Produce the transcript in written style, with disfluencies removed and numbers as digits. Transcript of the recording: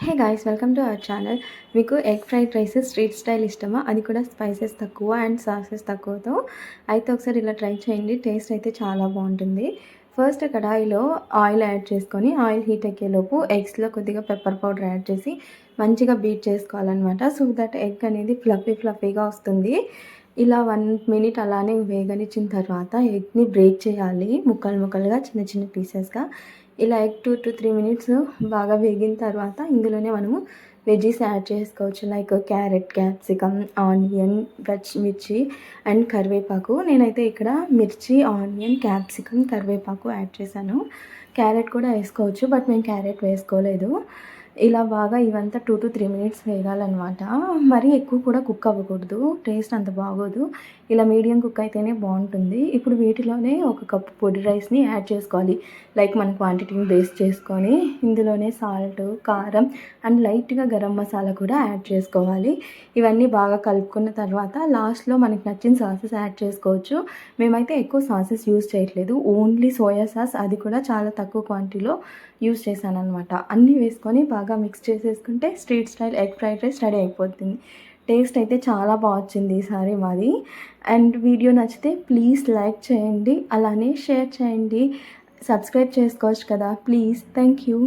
Hey guys, welcome to our channel. మీకు egg fried rice street style ఇష్టమా? అది కూడా స్పైసెస్ తక్కువ అండ్ సాసెస్ తక్కువతో. అయితే ఒకసారి ఇలా ట్రై చేయండి. టేస్ట్ అయితే చాలా బాగుంటుంది. ఫస్ట్ కడాయిలో ఆయిల్ యాడ్ చేసుకొని ఆయిల్ హీట్ ఎక్కేలోపు ఎగ్స్లో కొద్దిగా పెప్పర్ పౌడర్ యాడ్ చేసి మంచిగా బీట్ చేసుకోవాలన్నమాట. సో దట్ ఎగ్ అనేది ఫ్లఫీగా వస్తుంది. ఇలా 1 మినిట్ అలానే వేగనిచ్చిన తర్వాత ఎగ్ని బ్రేక్ చేయాలి ముక్కలుగా చిన్న చిన్న పీసెస్గా. ఇలా ఎగ్ 2 to 3 మినిట్స్ బాగా వేగిన తర్వాత ఇందులోనే మనము వెజ్జీస్ యాడ్ చేసుకోవచ్చు. లైక్ క్యారెట్, క్యాప్సికమ్, ఆనియన్, పచ్చిమిర్చి అండ్ కరివేపాకు. నేనైతే ఇక్కడ మిర్చి, ఆనియన్, క్యాప్సికమ్, కరివేపాకు యాడ్ చేశాను. క్యారెట్ కూడా వేసుకోవచ్చు, బట్ మేము క్యారెట్ వేసుకోలేదు. ఇలా బాగా ఇవంతా 2 to 3 మినిట్స్ వేగాలన్నమాట. మరీ ఎక్కువ కూడా కుక్ అవ్వకూడదు, టేస్ట్ అంత బాగోదు. ఇలా మీడియం కుక్ అయితేనే బాగుంటుంది. ఇప్పుడు వీటిలోనే 1 కప్పు పొడి రైస్ని యాడ్ చేసుకోవాలి. లైక్ మన క్వాంటిటీని బేస్ చేసుకొని ఇందులోనే సాల్ట్, కారం అండ్ లైట్గా గరం మసాలా కూడా యాడ్ చేసుకోవాలి. ఇవన్నీ బాగా కలుపుకున్న తర్వాత లాస్ట్లో మనకి నచ్చిన సాసెస్ యాడ్ చేసుకోవచ్చు. మేమైతే ఎక్కువ సాసెస్ యూజ్ చేయట్లేదు, ఓన్లీ సోయా సాస్, అది కూడా చాలా తక్కువ క్వాంటిటీలో యూజ్ చేశాను అనమాట. అన్నీ వేసుకొని బాగా మిక్స్ చేసేసుకుంటే street style egg fried rice ready అయిపోతుంది. టేస్ట్ అయితే చాలా బాగా వచ్చింది ఈసారి మాది. అండ్ వీడియో నచ్చితే ప్లీజ్ లైక్ చేయండి, అలానే షేర్ చేయండి. సబ్స్క్రైబ్ చేసుకోవచ్చు కదా ప్లీజ్. Thank you.